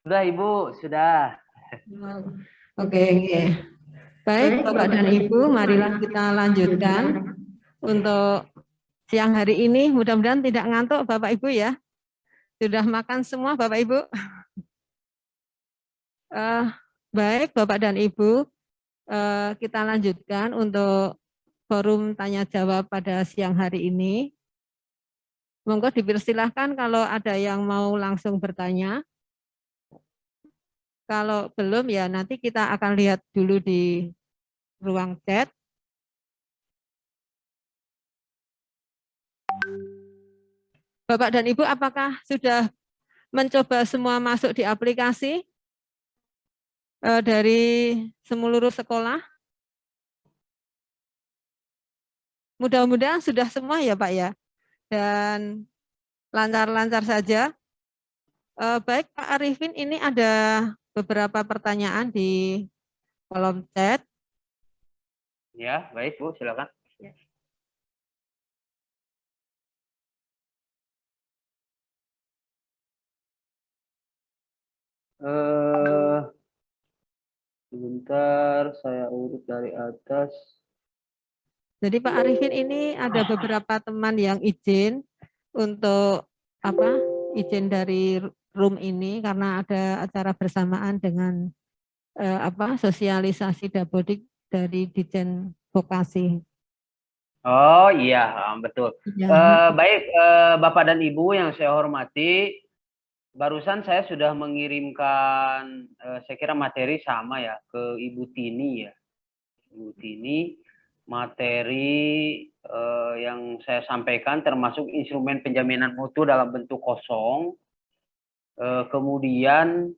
Sudah Ibu, sudah. Oke, oke. Baik, Bapak dan Ibu, marilah kita lanjutkan untuk siang hari ini. Mudah-mudahan tidak ngantuk Bapak Ibu ya. Sudah makan semua Bapak Ibu? Eh, baik, Bapak dan Ibu, kita lanjutkan untuk forum tanya jawab pada siang hari ini. Monggo dipersilahkan kalau ada yang mau langsung bertanya. Kalau belum ya nanti kita akan lihat dulu di ruang chat. Bapak dan Ibu, apakah sudah mencoba semua masuk di aplikasi dari seluruh sekolah? Mudah-mudahan sudah semua ya Pak ya, dan lancar-lancar saja. Baik Pak Arifin, ini ada beberapa pertanyaan di kolom chat. Ya, baik Bu, silakan. Sebentar, saya urut dari atas. Jadi Pak Arifin, ini ada beberapa teman yang izin untuk izin dari room ini karena ada acara bersamaan dengan sosialisasi Dapodik dari Ditjen Vokasi. Oh iya, betul. Ya. Baik, Bapak dan Ibu yang saya hormati, barusan saya sudah mengirimkan, saya kira materi sama ya ke Ibu Tini ya. Ibu Tini, materi yang saya sampaikan termasuk instrumen penjaminan mutu dalam bentuk kosong. Kemudian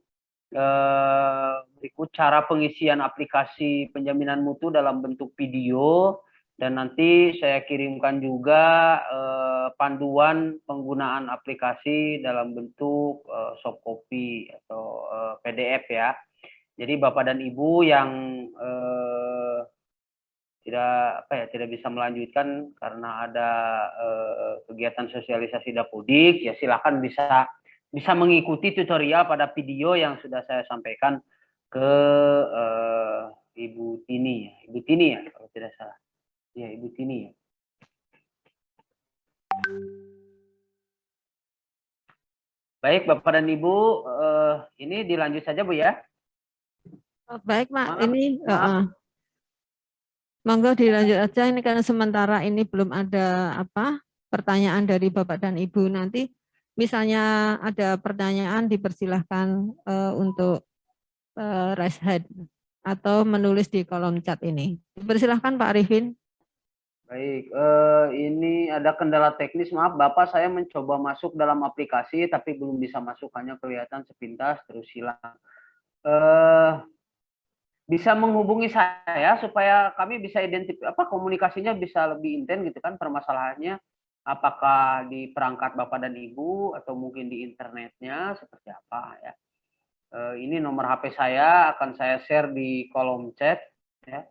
berikut cara pengisian aplikasi penjaminan mutu dalam bentuk video, dan nanti saya kirimkan juga panduan penggunaan aplikasi dalam bentuk soft copy atau PDF ya. Jadi Bapak dan Ibu yang tidak bisa melanjutkan karena ada kegiatan sosialisasi Dapodik, ya silakan bisa mengikuti tutorial pada video yang sudah saya sampaikan ke Ibu Tini ya. Ibu Tini ya kalau tidak salah. Ya, Ibu Tini ya. Baik Bapak dan Ibu, ini dilanjut saja Bu ya. Baik Mak, Maaf, ini maaf. monggo dilanjut aja ini karena sementara ini belum ada pertanyaan dari Bapak dan Ibu. Nanti misalnya ada pertanyaan dipersilahkan untuk raise hand atau menulis di kolom chat ini. Dipersilahkan Pak Arifin. Baik, ini ada kendala teknis, maaf Bapak, saya mencoba masuk dalam aplikasi tapi belum bisa masuk, hanya kelihatan sepintas terus hilang. Bisa menghubungi saya supaya kami bisa komunikasinya bisa lebih intens gitu kan, permasalahannya apakah di perangkat Bapak dan Ibu atau mungkin di internetnya seperti apa ya. Ini nomor HP saya akan saya share di kolom chat ya.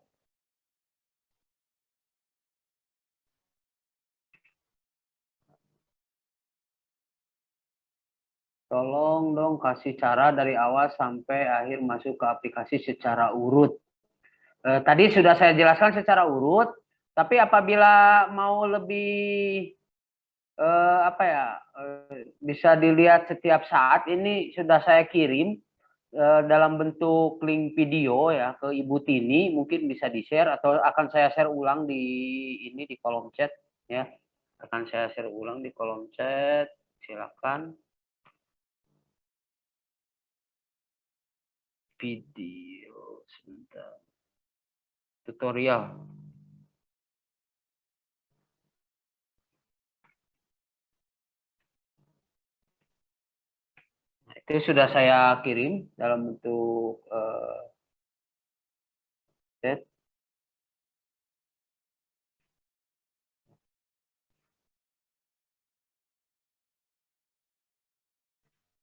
Tolong dong kasih cara dari awal sampai akhir masuk ke aplikasi secara urut. Tadi sudah saya jelaskan secara urut, tapi apabila mau lebih bisa dilihat setiap saat, ini sudah saya kirim dalam bentuk link video ya ke Ibu Tini, mungkin bisa di-share atau akan saya share ulang di kolom chat ya. Akan saya share ulang di kolom chat. Silakan. Video sebentar. Tutorial. Itu sudah saya kirim dalam bentuk chat.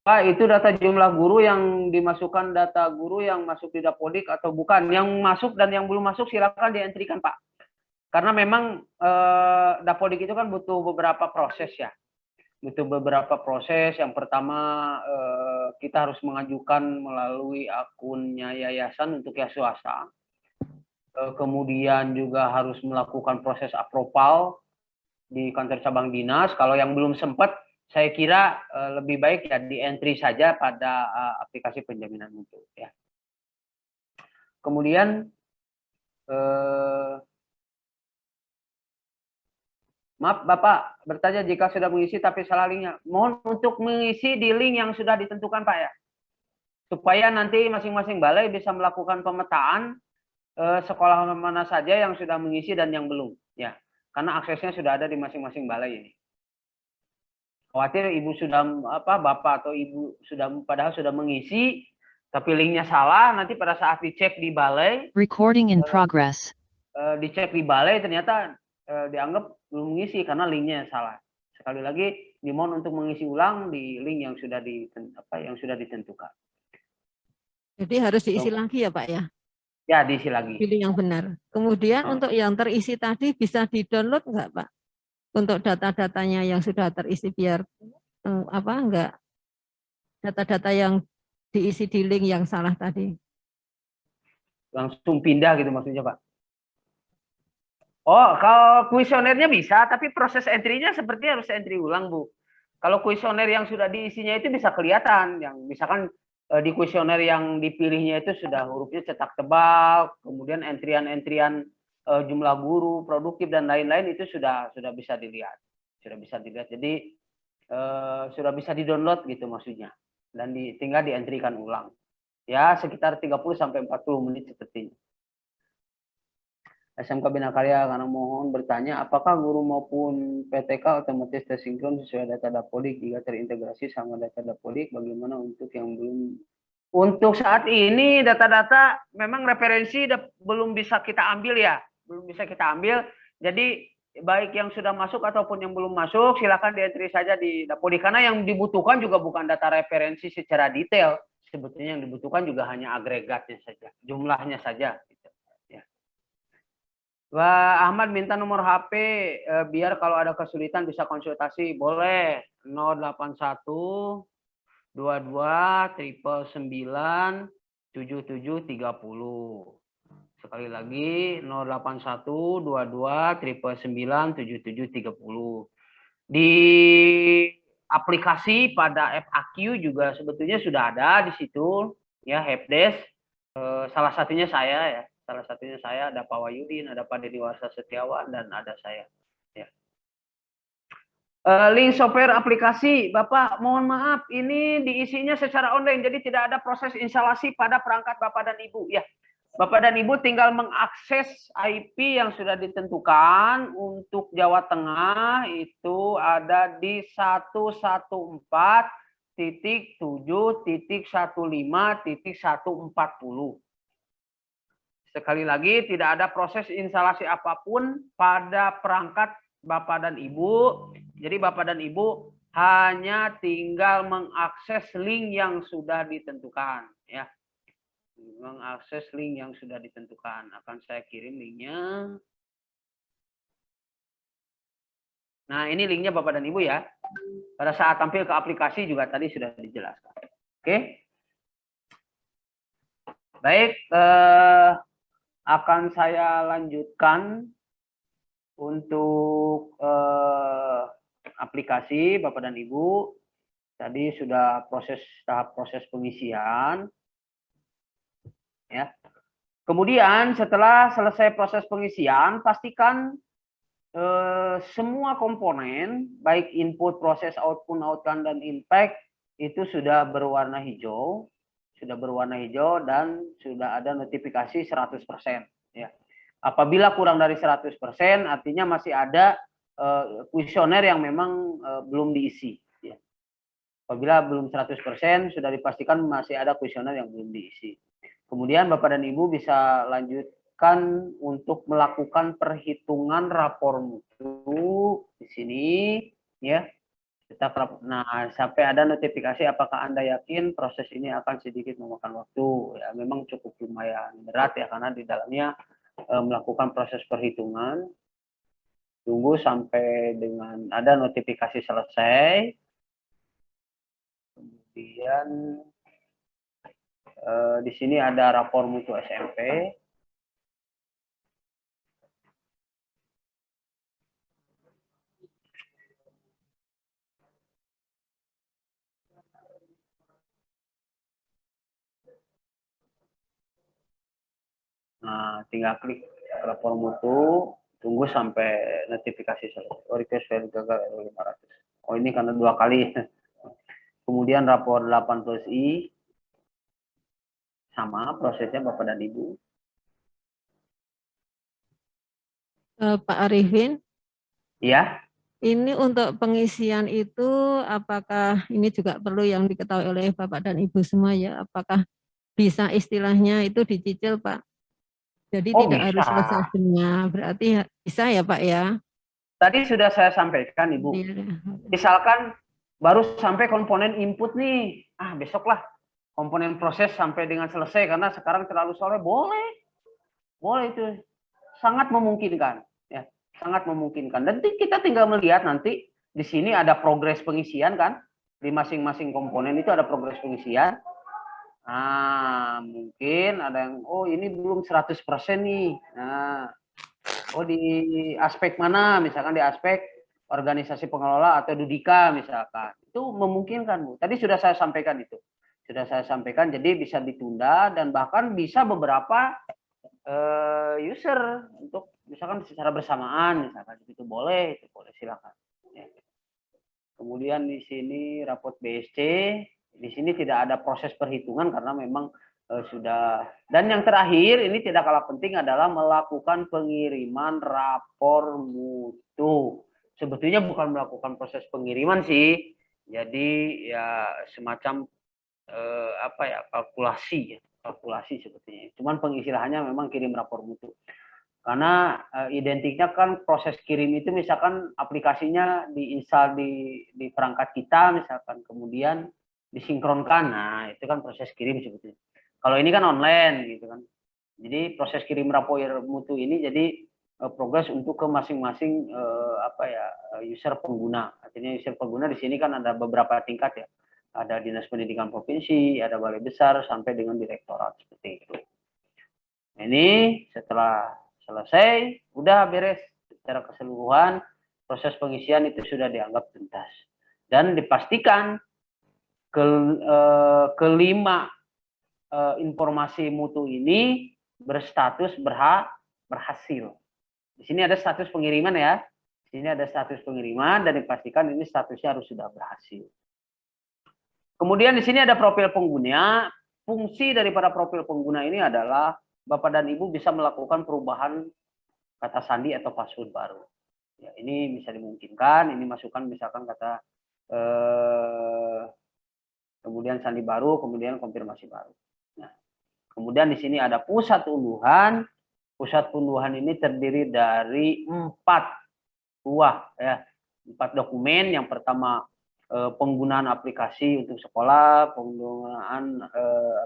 Pak, itu data jumlah guru yang dimasukkan, data guru yang masuk di Dapodik atau bukan? Yang masuk dan yang belum masuk silakan dientrikan, Pak. Karena memang Dapodik itu kan butuh beberapa proses ya. butuh beberapa proses. Yang pertama kita harus mengajukan melalui akunnya yayasan untuk yang swasta. Kemudian juga harus melakukan proses approval di kantor cabang dinas. Kalau yang belum sempat, saya kira lebih baik ya di entry saja pada aplikasi penjaminan mutu ya. Kemudian maaf Bapak bertanya jika sudah mengisi tapi salah linknya. Mohon untuk mengisi di link yang sudah ditentukan Pak ya. Supaya nanti masing-masing balai bisa melakukan pemetaan sekolah mana saja yang sudah mengisi dan yang belum ya. Karena aksesnya sudah ada di masing-masing balai ini. Khawatir ibu sudah bapak atau ibu sudah padahal sudah mengisi tapi linknya salah, nanti pada saat dicek di balai recording in progress, dicek di balai ternyata dianggap belum mengisi karena linknya salah. Sekali lagi dimohon untuk mengisi ulang di link yang sudah ditentukan. Jadi harus diisi lagi ya Pak ya? Ya, diisi lagi. Pilih yang benar. Kemudian untuk yang terisi tadi bisa di-download enggak Pak? Untuk data-datanya yang sudah terisi biar enggak data-data yang diisi di link yang salah tadi. Langsung pindah gitu maksudnya Pak? Oh, kalau kuesionernya bisa, tapi proses entry-nya seperti harus entry ulang Bu. Kalau kuesioner yang sudah diisinya itu bisa kelihatan, yang misalkan di kuesioner yang dipilihnya itu sudah hurufnya cetak tebal, kemudian entrian-entrian jumlah guru, produktif dan lain-lain itu sudah bisa dilihat, Jadi sudah bisa di-download gitu maksudnya, dan tinggal di-entrikan ulang. Ya sekitar 30-40 menit sepertinya. SMK Bina Karya karena mohon bertanya, apakah guru maupun PTK otomatis tersinkron sesuai data Dapodik jika terintegrasi sama data Dapodik? Bagaimana untuk yang belum? Untuk saat ini data-data memang referensi belum bisa kita ambil ya, Jadi baik yang sudah masuk ataupun yang belum masuk silakan di-entry saja di Dapodik karena yang dibutuhkan juga bukan data referensi secara detail. Sebetulnya yang dibutuhkan juga hanya agregatnya saja, jumlahnya saja. Wah, Ahmad minta nomor HP biar kalau ada kesulitan bisa konsultasi. Boleh. 081 22 999 7730. Sekali lagi 081 22 999 7730. Di aplikasi pada FAQ juga sebetulnya sudah ada di situ ya, helpdesk. Salah satunya saya ya. Ada Pak Wahyudin, ada Pak Dedi Warsa Setiawan, dan ada saya. Ya. Link software aplikasi, Bapak mohon maaf, ini diisinya secara online, jadi tidak ada proses instalasi pada perangkat Bapak dan Ibu. Ya, Bapak dan Ibu tinggal mengakses IP yang sudah ditentukan. Untuk Jawa Tengah itu ada di 114.7.15.140. Sekali lagi, tidak ada proses instalasi apapun pada perangkat Bapak dan Ibu. Jadi Bapak dan Ibu hanya tinggal mengakses link yang sudah ditentukan. Ya, mengakses link yang sudah ditentukan. Akan saya kirim linknya. Nah, ini linknya Bapak dan Ibu ya. Pada saat tampil ke aplikasi juga tadi sudah dijelaskan. Oke. Baik. Akan saya lanjutkan untuk aplikasi Bapak dan Ibu. Tadi sudah tahap proses pengisian. Ya. Kemudian setelah selesai proses pengisian, pastikan semua komponen, baik input, proses, output, outcome, dan impact itu sudah berwarna hijau. Dan sudah ada notifikasi 100%. Ya. Apabila kurang dari 100%, artinya masih ada kuesioner yang memang belum diisi. Ya. Apabila belum 100%, sudah dipastikan masih ada kuesioner yang belum diisi. Kemudian Bapak dan Ibu bisa lanjutkan untuk melakukan perhitungan rapor mutu di sini. Ya. Nah, sampai ada notifikasi apakah Anda yakin proses ini akan sedikit memakan waktu. Ya, memang cukup lumayan berat ya karena di dalamnya melakukan proses perhitungan. Tunggu sampai dengan ada notifikasi selesai. Kemudian di sini ada rapor mutu SMP. Nah, tinggal klik rapor mutu, tunggu sampai notifikasi selesai. Oh, request file gagal 500. Oh, ini karena 2 kali. Kemudian rapor 8 plus I, sama prosesnya Bapak dan Ibu. Pak Arifin, Ya, ini untuk pengisian itu apakah ini juga perlu yang diketahui oleh Bapak dan Ibu semua ya? Apakah bisa istilahnya itu dicicil Pak? Jadi oh tidak harus bisa. selesai semua, berarti bisa ya Pak ya? Tadi sudah saya sampaikan, Ibu. Iya. Misalkan baru sampai komponen input nih, besoklah komponen proses sampai dengan selesai karena sekarang terlalu sore, boleh itu, sangat memungkinkan, ya, sangat memungkinkan. Dan kita tinggal melihat nanti di sini ada progres pengisian kan, di masing-masing komponen itu ada progres pengisian. Nah, mungkin ada yang, oh ini belum 100% nih. Nah, oh di aspek mana? Misalkan di aspek organisasi pengelola atau Dudika misalkan. Itu memungkinkan, Bu. Tadi sudah saya sampaikan itu. Sudah saya sampaikan, jadi bisa ditunda dan bahkan bisa beberapa user untuk misalkan secara bersamaan, misalkan itu boleh silakan. Ya. Kemudian di sini raport BSC, di sini tidak ada proses perhitungan karena memang sudah. Dan yang terakhir ini tidak kalah penting adalah melakukan pengiriman rapor mutu. Sebetulnya bukan melakukan proses pengiriman sih, jadi ya semacam kalkulasi sebetulnya. Cuman pengistilahannya memang kirim rapor mutu. Karena identiknya kan proses kirim itu misalkan aplikasinya diinstal di perangkat kita misalkan, kemudian disinkronkan. Nah, itu kan proses kirim sebetulnya. Kalau ini kan online gitu kan. Jadi proses kirim rapor mutu ini jadi progres untuk ke masing-masing user pengguna. Artinya user pengguna di sini kan ada beberapa tingkat ya. Ada Dinas Pendidikan Provinsi, ada Balai Besar sampai dengan direktorat seperti itu. Ini setelah selesai, udah beres secara keseluruhan, proses pengisian itu sudah dianggap tuntas. Dan dipastikan kelima informasi mutu ini berstatus berhasil. Di sini ada status pengiriman ya. Di sini ada status pengiriman dan dipastikan ini statusnya harus sudah berhasil. Kemudian di sini ada profil pengguna. Fungsi daripada profil pengguna ini adalah Bapak dan Ibu bisa melakukan perubahan kata sandi atau password baru. Ya, ini bisa dimungkinkan, ini masukkan misalkan kata kemudian sandi baru, kemudian konfirmasi baru. Nah, kemudian di sini ada pusat unduhan. Pusat unduhan ini terdiri dari 4 buah ya, 4 dokumen. Yang pertama penggunaan aplikasi untuk sekolah, penggunaan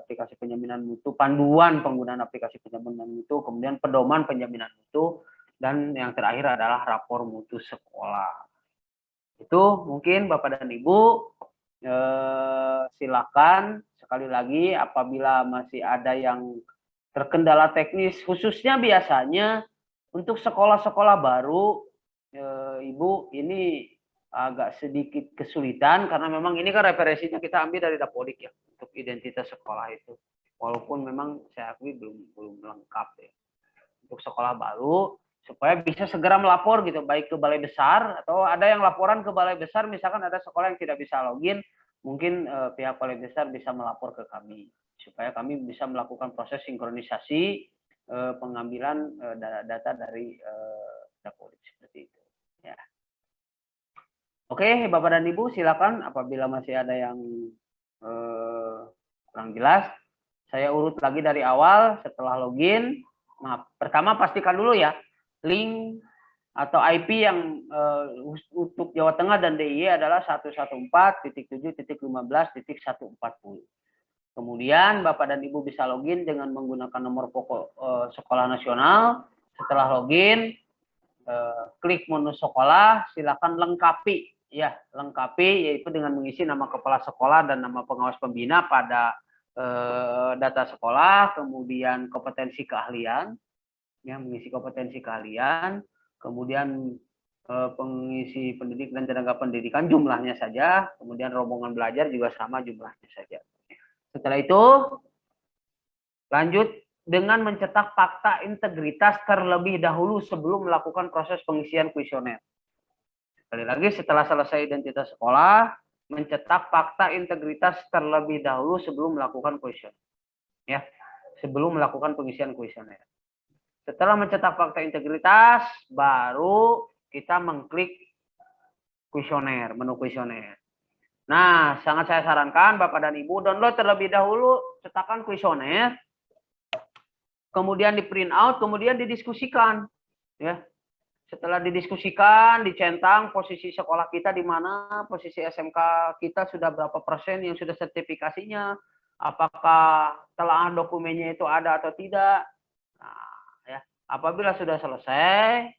aplikasi penjaminan mutu, panduan penggunaan aplikasi penjaminan mutu, kemudian pedoman penjaminan mutu, dan yang terakhir adalah rapor mutu sekolah. Itu mungkin Bapak dan Ibu silakan sekali lagi apabila masih ada yang terkendala teknis, khususnya biasanya untuk sekolah-sekolah baru, Ibu ini agak sedikit kesulitan karena memang ini kan referensinya kita ambil dari Dapodik ya untuk identitas sekolah itu. Walaupun memang saya akui belum lengkap ya. Untuk sekolah baru supaya bisa segera melapor gitu, baik ke balai besar atau ada yang laporan ke balai besar, misalkan ada sekolah yang tidak bisa login, mungkin pihak balai besar bisa melapor ke kami supaya kami bisa melakukan proses sinkronisasi pengambilan data dari Dapodik seperti itu. Ya. Oke, Bapak dan Ibu, silakan apabila masih ada yang kurang jelas. Saya urut lagi dari awal setelah login. Nah, pertama pastikan dulu ya, link atau IP yang untuk Jawa Tengah dan DIY adalah 114.7.15.140. Kemudian Bapak dan Ibu bisa login dengan menggunakan nomor pokok sekolah nasional. Setelah login, klik menu sekolah, silakan lengkapi ya, lengkapi yaitu dengan mengisi nama kepala sekolah dan nama pengawas pembina pada data sekolah, kemudian kompetensi keahlian, ya mengisi kompetensi keahlian, kemudian pengisi pendidik dan tenaga pendidikan jumlahnya saja, kemudian rombongan belajar juga sama jumlahnya saja. Setelah itu lanjut dengan mencetak fakta integritas terlebih dahulu sebelum melakukan proses pengisian kuesioner. Sekali lagi, setelah selesai identitas sekolah, mencetak fakta integritas terlebih dahulu sebelum melakukan kuesioner. Ya, sebelum melakukan pengisian kuesioner. Setelah mencetak fakta integritas, baru kita mengklik kuesioner, menu kuesioner. Nah, sangat saya sarankan Bapak dan Ibu download terlebih dahulu cetakan kuesioner, kemudian di print out, kemudian didiskusikan. Ya, setelah didiskusikan, dicentang posisi sekolah kita di mana, posisi SMK kita sudah berapa persen yang sudah sertifikasinya, apakah telah dokumennya itu ada atau tidak. Nah, ya, apabila sudah selesai,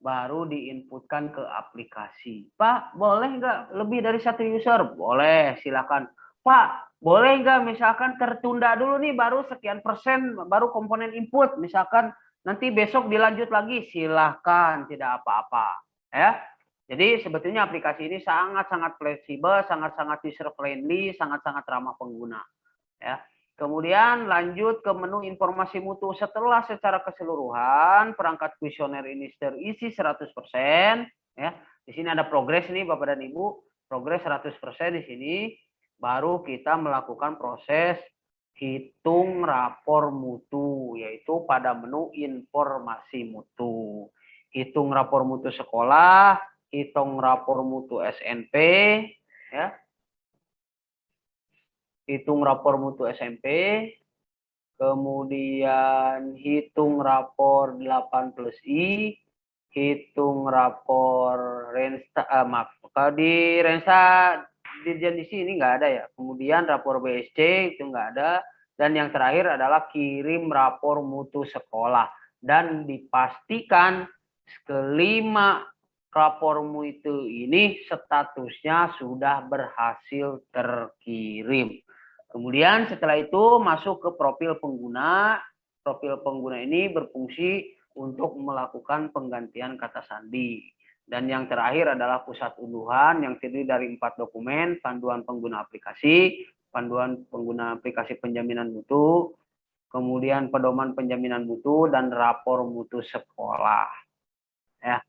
baru diinputkan ke aplikasi. Pak, boleh nggak lebih dari satu user? Boleh, silakan. Pak, boleh nggak misalkan tertunda dulu nih, baru sekian persen, baru komponen input. Misalkan nanti besok dilanjut lagi, silakan, tidak apa-apa. Ya. Jadi sebetulnya aplikasi ini sangat-sangat fleksibel, sangat-sangat user friendly, sangat-sangat ramah pengguna. Ya. Kemudian lanjut ke menu informasi mutu. Setelah secara keseluruhan perangkat kuesioner ini terisi 100%, ya. Di sini ada progres nih Bapak dan Ibu, progres 100% di sini, baru kita melakukan proses hitung rapor mutu, yaitu pada menu informasi mutu. Hitung rapor mutu sekolah, hitung rapor mutu SNP, ya. Hitung rapor mutu SMP, kemudian hitung rapor 8+I, hitung rapor Rensta, kalau di Rensta Dirjen di sini nggak ada ya. Kemudian rapor BSC itu nggak ada. Dan yang terakhir adalah kirim rapor mutu sekolah. Dan dipastikan kelima rapor mutu ini statusnya sudah berhasil terkirim. Kemudian setelah itu masuk ke profil pengguna. Profil pengguna ini berfungsi untuk melakukan penggantian kata sandi. Dan yang terakhir adalah pusat unduhan yang terdiri dari 4 dokumen, panduan pengguna aplikasi, panduan pengguna aplikasi penjaminan mutu, kemudian pedoman penjaminan mutu, dan rapor mutu sekolah. Ya.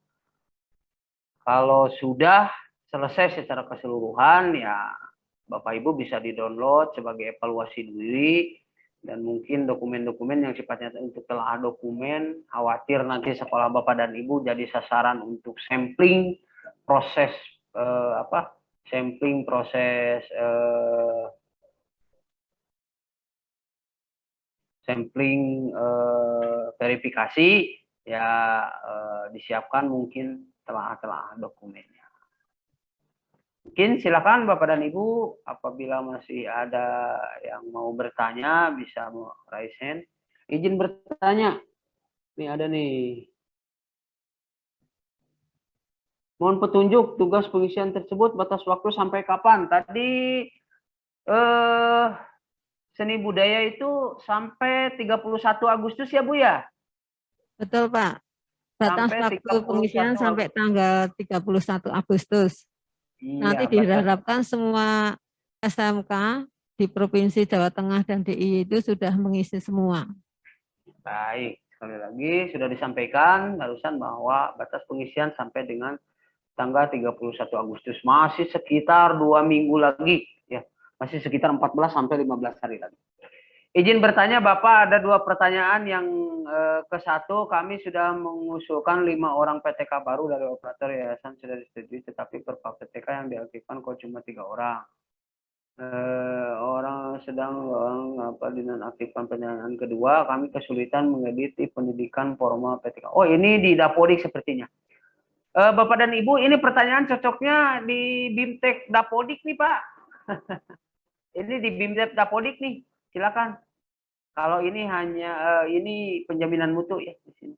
Kalau sudah selesai secara keseluruhan, ya Bapak Ibu bisa di-download sebagai evaluasi diri, dan mungkin dokumen-dokumen yang sifatnya untuk telah dokumen, khawatir nanti sekolah Bapak dan Ibu jadi sasaran untuk sampling proses verifikasi, ya disiapkan mungkin telah dokumennya. Mungkin silakan Bapak dan Ibu, apabila masih ada yang mau bertanya bisa raise hand. Izin bertanya. Nih ada nih. Mohon petunjuk tugas pengisian tersebut, batas waktu sampai kapan? Tadi seni budaya itu sampai 31 Agustus ya Bu ya? Betul Pak. Batas Sampai waktu pengisian sampai tanggal 31 Agustus. Nanti diharapkan semua SMK di Provinsi Jawa Tengah dan DIY itu sudah mengisi semua. Baik, sekali lagi sudah disampaikan barusan bahwa batas pengisian sampai dengan tanggal 31 Agustus. Masih sekitar 2 minggu lagi. Ya, masih sekitar 14 sampai 15 hari lagi. Izin bertanya Bapak, ada 2 pertanyaan. Yang ke-1, kami sudah mengusulkan 5 orang PTK baru dari operator yayasan sudah disetujui, tetapi per PTK yang diaktifkan kok cuma 3 orang. Orang sedang dinonaktifkan. Pertanyaan kedua, kami kesulitan mengedit pendidikan formal PTK. Oh, ini di Dapodik sepertinya. Bapak dan Ibu, ini pertanyaan cocoknya di BIMTEK Dapodik nih Pak. Ini di BIMDEP Dapodik nih, silakan. Kalau ini hanya ini penjaminan mutu ya di sini.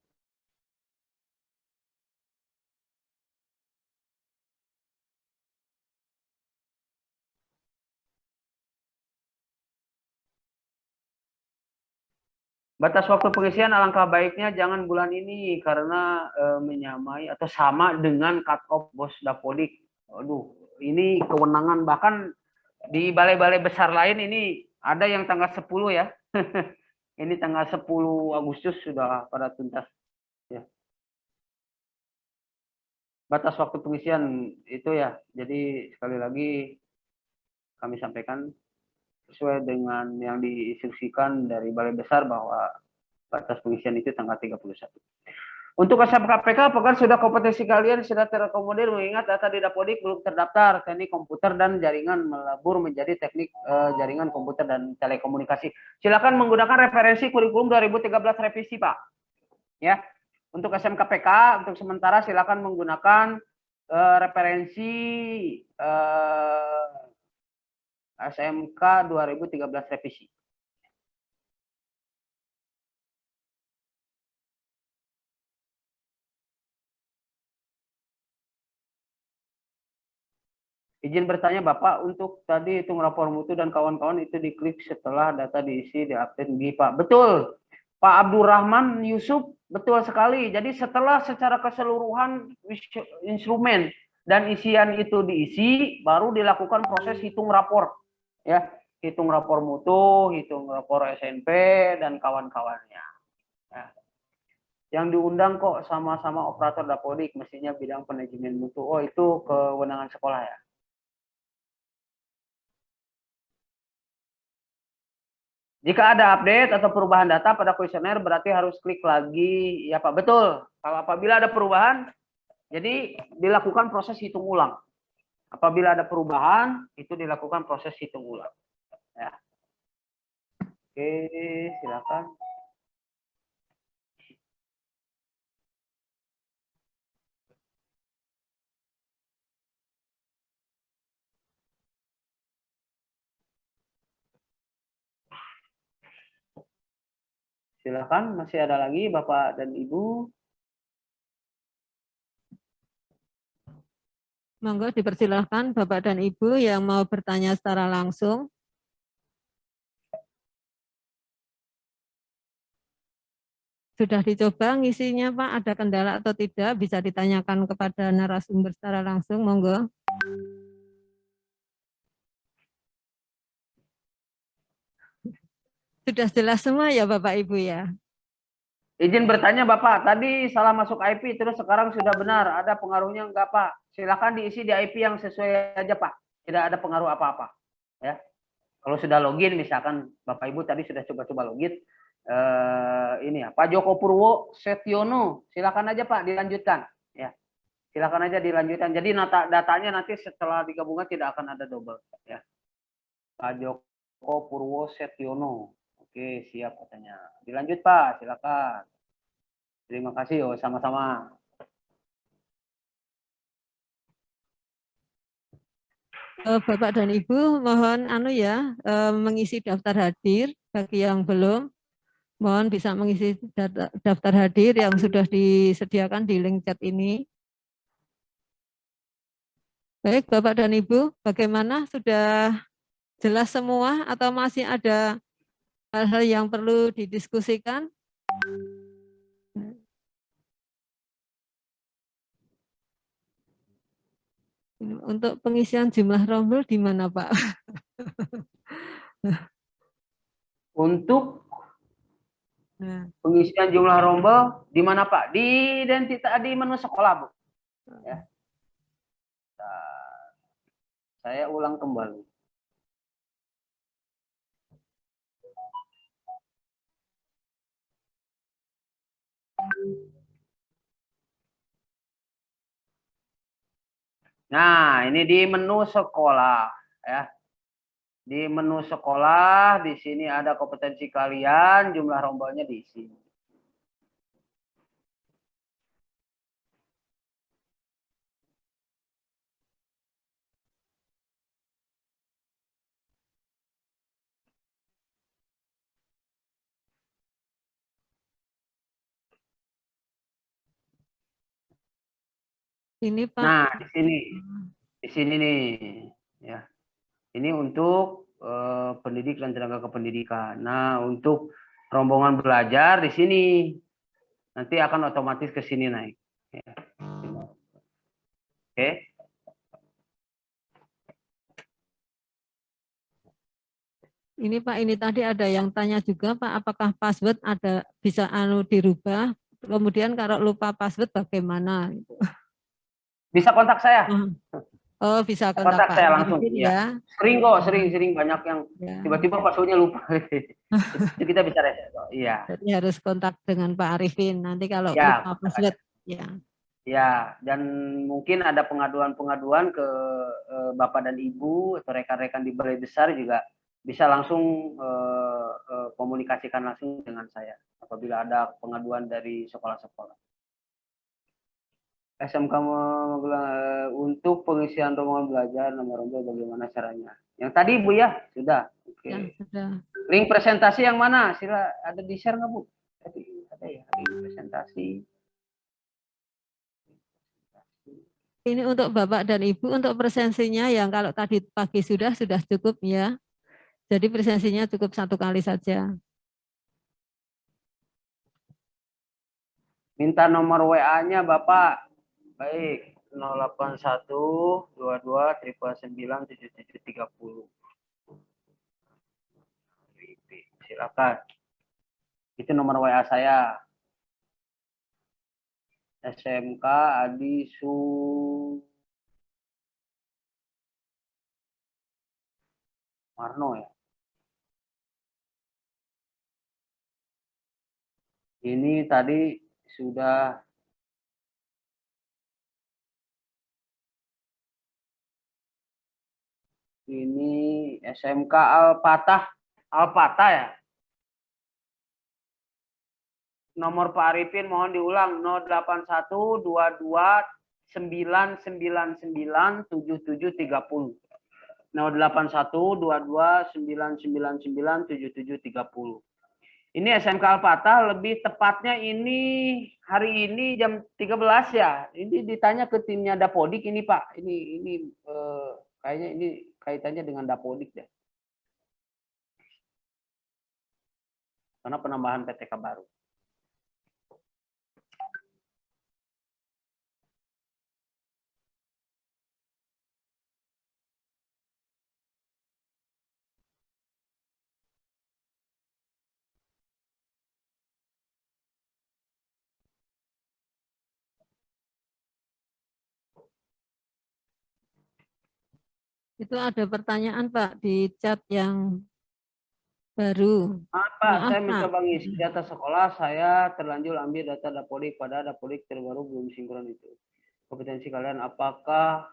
Batas waktu pengisian alangkah baiknya jangan bulan ini karena menyamai atau sama dengan cut off bos Dapodik. Aduh, ini kewenangan bahkan di balai-balai besar lain ini ada yang tanggal 10 ya. Ini tanggal 10 Agustus sudah pada tuntas. Ya. Batas waktu pengisian itu ya. Jadi sekali lagi kami sampaikan sesuai dengan yang diinstruksikan dari balai besar bahwa batas pengisian itu tanggal 31. Untuk SMKPK, apakah sudah kompetensi kalian sudah terakomodir mengingat data di Dapodik belum terdaftar teknik komputer dan jaringan melebur menjadi teknik jaringan komputer dan telekomunikasi. Silakan menggunakan referensi kurikulum 2013 revisi, Pak. Ya. Untuk SMKPK untuk sementara silakan menggunakan referensi SMK 2013 revisi. Izin bertanya Bapak, untuk tadi hitung rapor mutu dan kawan-kawan itu diklik setelah data diisi diupdate di Pak. Betul, Pak Abdurrahman Yusuf, betul sekali. Jadi setelah secara keseluruhan instrumen dan isian itu diisi, baru dilakukan proses hitung rapor. Ya, hitung rapor mutu, hitung rapor SNP, dan kawan-kawannya. Ya. Yang diundang kok sama-sama operator Dapodik, mestinya bidang manajemen mutu. Oh, itu kewenangan sekolah ya. Jika ada update atau perubahan data pada kuesioner berarti harus klik lagi ya Pak. Betul. Kalau apabila ada perubahan, jadi dilakukan proses hitung ulang. Apabila ada perubahan, itu dilakukan proses hitung ulang. Ya. Oke, silakan. Silakan, masih ada lagi Bapak dan Ibu. Monggo dipersilahkan Bapak dan Ibu yang mau bertanya secara langsung. Sudah dicoba ngisinya Pak, ada kendala atau tidak? Bisa ditanyakan kepada narasumber secara langsung, monggo. Sudah jelas semua ya Bapak Ibu ya? Izin bertanya Bapak, tadi salah masuk IP terus sekarang sudah benar. Ada pengaruhnya enggak Pak? Silakan diisi di IP yang sesuai aja Pak. Tidak ada pengaruh apa-apa. Ya. Kalau sudah login, misalkan Bapak Ibu tadi sudah coba-coba login, ini ya Pak Joko Purwo Setiono, silakan aja Pak dilanjutkan. Ya, silakan aja dilanjutkan. Jadi datanya nanti setelah digabungkan tidak akan ada double. Ya, Pak Joko Purwo Setiono. Oke, siap katanya. Dilanjut Pak, silakan. Terima kasih, oh sama-sama. Bapak dan Ibu mohon mengisi daftar hadir bagi yang belum, mohon bisa mengisi daftar hadir yang sudah disediakan di link chat ini. Baik Bapak dan Ibu, bagaimana, sudah jelas semua atau masih ada hal-hal yang perlu didiskusikan? Untuk pengisian jumlah rombel di mana Pak? Untuk Nah, pengisian jumlah rombel di mana Pak? Di identitas di menu sekolah, Bu. Ya. Saya ulang kembali. Nah, ini di menu sekolah ya. Di menu sekolah di sini ada kompetensi kalian, jumlah rombelnya diisi. Ini Pak. Nah, di sini nih, ya. Ini untuk pendidik dan tenaga kependidikan. Nah, untuk rombongan belajar di sini nanti akan otomatis ke sini naik. Ya. Oke. Ini Pak, ini tadi ada yang tanya juga Pak, apakah password ada bisa dirubah? Kemudian kalau lupa password bagaimana? Bisa kontak saya. Oh, bisa kontak Kontak Pak saya langsung. Arifin Ya. ya. Sering kok, sering banyak yang Ya. tiba-tiba passwordnya lupa. Itu kita bisa reset. Iya. Jadi harus kontak dengan Pak Arifin. Nanti kalau Ya, lupa password, ya. ya, dan mungkin ada pengaduan-pengaduan ke Bapak dan Ibu atau rekan-rekan di Balai Besar juga bisa langsung komunikasikan langsung dengan saya apabila ada pengaduan dari sekolah-sekolah. SMK untuk pengisian rombongan belajar nomor bagaimana caranya? Yang tadi Bu ya, sudah. Oke. Ya, sudah. Link presentasi yang mana? Sila ada di share nggak Bu? Ada ya, link presentasi. Ini untuk Bapak dan Ibu, untuk presensinya yang kalau tadi pagi sudah cukup ya. Jadi presensinya cukup 1 kali saja. Minta nomor WA-nya Bapak. Baik, 081 22 999 7730. Silakan. Itu nomor WA saya. SMK Adi Sumarno ya. Ini tadi sudah ini SMK Alpatah ya. Nomor Pak Arifin mohon diulang 081 22 999 7730. 081 22 999 7730. Ini SMK Alpatah, lebih tepatnya ini hari ini jam 13 ya. Ini ditanya ke timnya Dapodik ini Pak. Ini kayaknya ini kaitannya dengan Dapodik deh. Karena penambahan PTK baru. Itu ada pertanyaan Pak di chat yang baru. Pak, saya Pak. mencoba ngisi data sekolah, saya terlanjur ambil data Dapodik, pada Dapodik terbaru belum sinkron itu. Kompetensi kalian apakah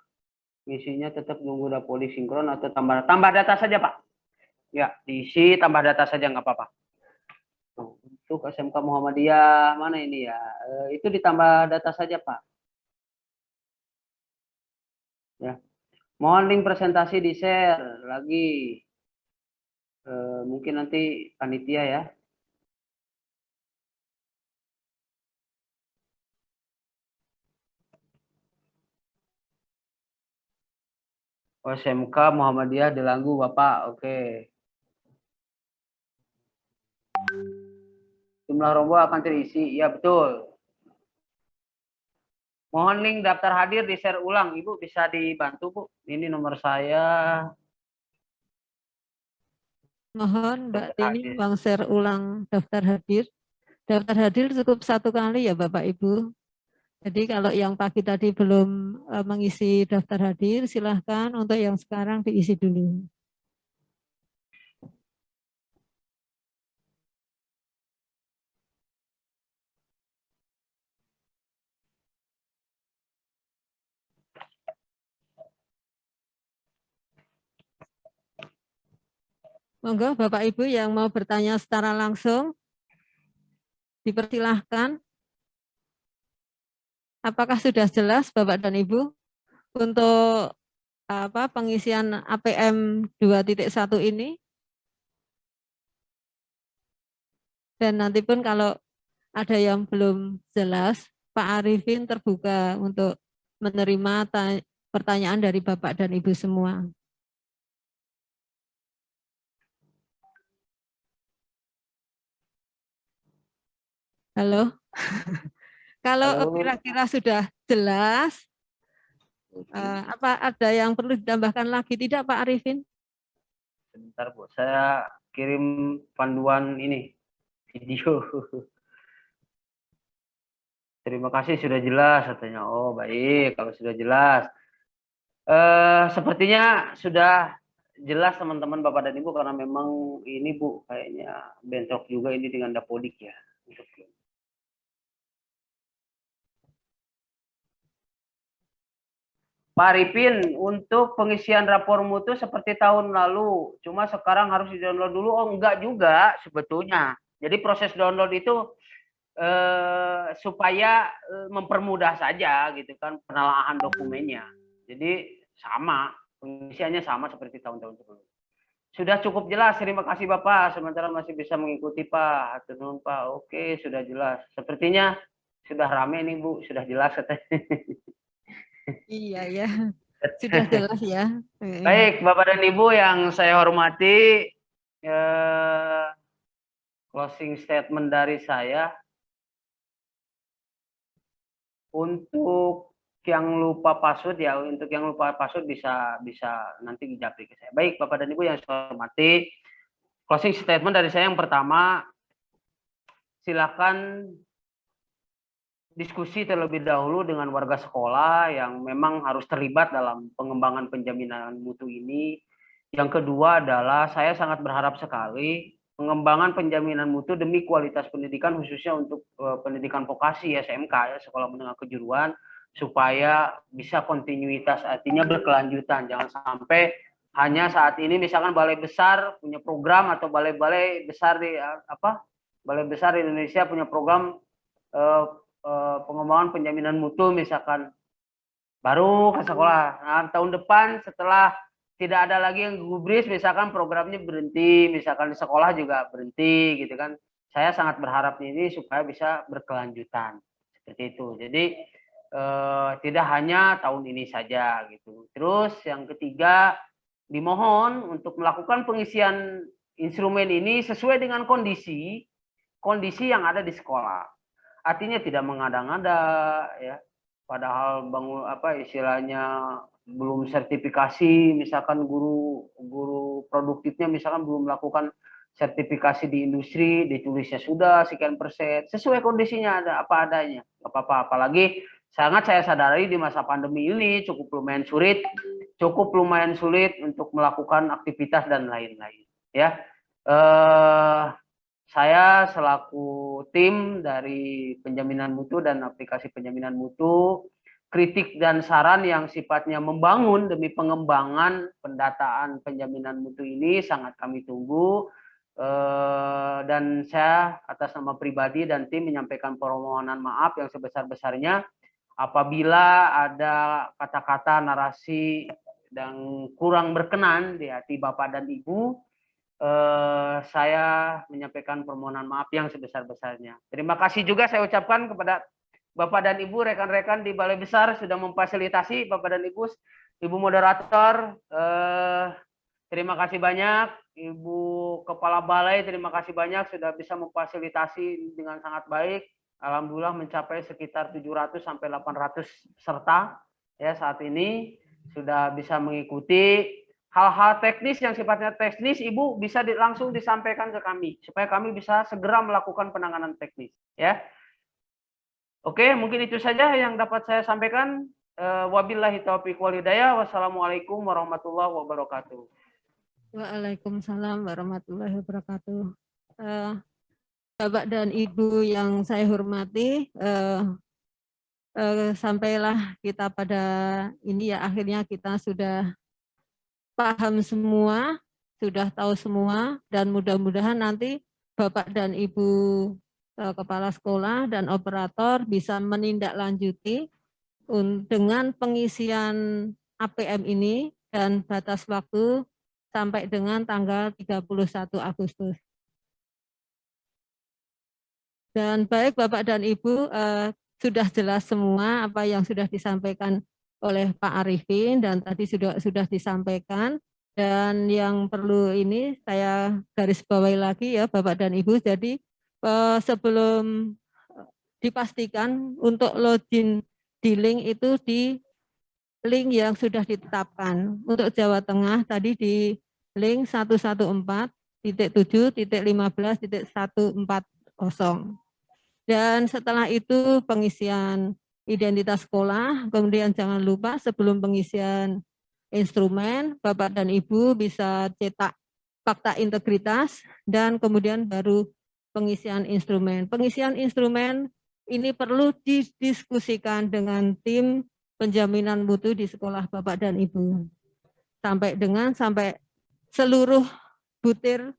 ngisinya tetap nunggu Dapodik sinkron atau tambah data saja Pak? Ya, diisi tambah data saja nggak apa-apa. Untuk SMK Muhammadiyah mana ini ya? Itu ditambah data saja Pak. Ya, mohon link presentasi di share lagi. Mungkin nanti panitia ya. SMK Muhammadiyah Delanggu Bapak, oke. Jumlah rombongan akan terisi, iya betul. Mohon link daftar hadir di share ulang, Ibu bisa dibantu Bu. Ini nomor saya. Mohon Mbak Tini Bang share ulang daftar hadir. Daftar hadir cukup 1 kali ya Bapak Ibu. Jadi kalau yang pagi tadi belum mengisi daftar hadir, silahkan untuk yang sekarang diisi dulu. Monggo Bapak Ibu yang mau bertanya secara langsung, dipersilahkan. Apakah sudah jelas Bapak dan Ibu untuk pengisian APM 2.1 ini? Dan nanti pun kalau ada yang belum jelas, Pak Arifin terbuka untuk menerima pertanyaan dari Bapak dan Ibu semua. Halo. Kalau Halo. kira-kira sudah jelas, apa ada yang perlu ditambahkan lagi tidak Pak Arifin? Sebentar Bu, saya kirim panduan ini video. Terima kasih sudah jelas katanya. Oh baik, kalau sudah jelas. Sepertinya sudah jelas teman-teman Bapak dan Ibu, karena memang ini Bu kayaknya bentrok juga ini dengan Dapodik ya. Pak Arifin, untuk pengisian rapor mutu seperti tahun lalu, cuma sekarang harus di-download dulu. Oh enggak juga sebetulnya. Jadi proses download itu supaya mempermudah saja gitu kan penelaahan dokumennya. Jadi sama, pengisiannya sama seperti tahun-tahun sebelumnya. Sudah cukup jelas, terima kasih Bapak. Sementara masih bisa mengikuti Pak. Hatur nuhun Pak. Oke, sudah jelas. Sepertinya sudah rame nih Bu, sudah jelas katanya. Iya ya, sudah jelas ya. Baik, Bapak dan Ibu yang saya hormati, closing statement dari saya. Untuk yang lupa password ya, untuk yang lupa password bisa nanti dijapri ke saya. Baik, Bapak dan Ibu yang saya hormati, closing statement dari saya yang pertama, silakan diskusi terlebih dahulu dengan warga sekolah yang memang harus terlibat dalam pengembangan penjaminan mutu ini. Yang kedua adalah saya sangat berharap sekali pengembangan penjaminan mutu demi kualitas pendidikan, khususnya untuk pendidikan vokasi SMK ya, sekolah menengah kejuruan, supaya bisa kontinuitas, artinya berkelanjutan. Jangan sampai hanya saat ini misalkan balai besar punya program, atau balai-balai besar di balai besar di Indonesia punya program pengembangan penjaminan mutu misalkan, baru ke sekolah. Nah, tahun depan setelah tidak ada lagi yang gubris misalkan programnya berhenti, misalkan di sekolah juga berhenti gitu kan. Saya sangat berharap ini supaya bisa berkelanjutan seperti itu. Jadi tidak hanya tahun ini saja gitu. Terus yang ketiga, dimohon untuk melakukan pengisian instrumen ini sesuai dengan kondisi yang ada di sekolah. Artinya tidak mengada-ngada ya. Padahal istilahnya belum sertifikasi, misalkan guru produktifnya misalkan belum melakukan sertifikasi di industri, ditulisnya sudah sekian persen, sesuai kondisinya ada apa adanya, nggak apa-apa. Apalagi sangat saya sadari di masa pandemi ini cukup lumayan sulit untuk melakukan aktivitas dan lain-lain ya. Saya selaku tim dari penjaminan mutu dan aplikasi penjaminan mutu, kritik dan saran yang sifatnya membangun demi pengembangan pendataan penjaminan mutu ini sangat kami tunggu. Dan saya atas nama pribadi dan tim menyampaikan permohonan maaf yang sebesar-besarnya apabila ada kata-kata, narasi yang kurang berkenan di hati Bapak dan Ibu. Saya menyampaikan permohonan maaf yang sebesar-besarnya. Terima kasih juga saya ucapkan kepada Bapak dan Ibu, rekan-rekan di Balai Besar sudah memfasilitasi, Bapak dan Ibu moderator, terima kasih banyak. Ibu Kepala Balai, terima kasih banyak sudah bisa memfasilitasi dengan sangat baik. Alhamdulillah mencapai sekitar 700 sampai 800 peserta ya saat ini sudah bisa mengikuti. Hal-hal teknis yang sifatnya teknis, Ibu bisa langsung disampaikan ke kami supaya kami bisa segera melakukan penanganan teknis ya. Oke, mungkin itu saja yang dapat saya sampaikan. Wabillahi taufiq wal hidayah. Wassalamualaikum warahmatullahi wabarakatuh. Waalaikumsalam warahmatullahi wabarakatuh. Bapak dan Ibu yang saya hormati, sampailah kita pada ini ya, akhirnya kita sudah paham semua, sudah tahu semua, dan mudah-mudahan nanti Bapak dan Ibu Kepala Sekolah dan Operator bisa menindaklanjuti dengan pengisian APM ini dan batas waktu sampai dengan tanggal 31 Agustus. Dan baik Bapak dan Ibu, sudah jelas semua apa yang sudah disampaikan oleh Pak Arifin dan tadi sudah disampaikan. Dan yang perlu ini saya garis bawahi lagi ya Bapak dan Ibu. Jadi sebelum dipastikan untuk login di link itu di link yang sudah ditetapkan. Untuk Jawa Tengah tadi di link 114.7.15.140. Dan setelah itu pengisian identitas sekolah, kemudian jangan lupa sebelum pengisian instrumen, Bapak dan Ibu bisa cetak fakta integritas dan kemudian baru pengisian instrumen. Pengisian instrumen ini perlu didiskusikan dengan tim penjaminan mutu di sekolah Bapak dan Ibu. Sampai seluruh butir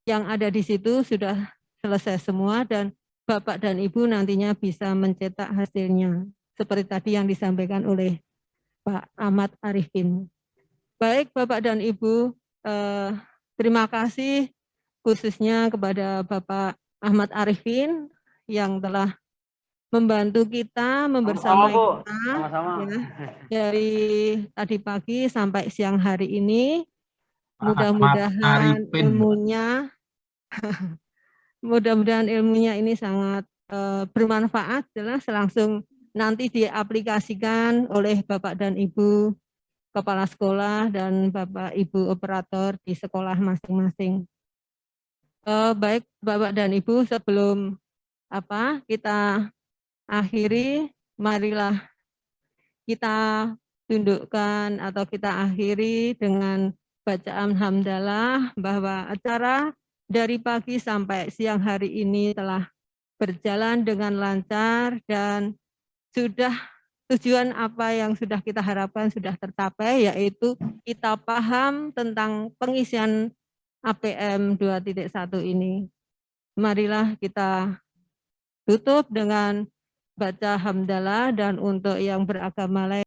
yang ada di situ sudah selesai semua dan Bapak dan Ibu nantinya bisa mencetak hasilnya. Seperti tadi yang disampaikan oleh Pak Ahmad Arifin. Baik Bapak dan Ibu, terima kasih khususnya kepada Bapak Ahmad Arifin yang telah membantu kita, membersamai kita ya, dari tadi pagi sampai siang hari ini. Mudah-mudahan ilmunya ini sangat bermanfaat, jelas langsung nanti diaplikasikan oleh Bapak dan Ibu Kepala Sekolah dan Bapak Ibu Operator di sekolah masing-masing. Baik Bapak dan Ibu, sebelum kita akhiri, marilah kita tundukkan atau kita akhiri dengan bacaan hamdalah bahwa acara dari pagi sampai siang hari ini telah berjalan dengan lancar dan tujuan apa yang sudah kita harapkan sudah tercapai, yaitu kita paham tentang pengisian APM 2.1 ini. Marilah kita tutup dengan baca hamdalah dan untuk yang beragama lain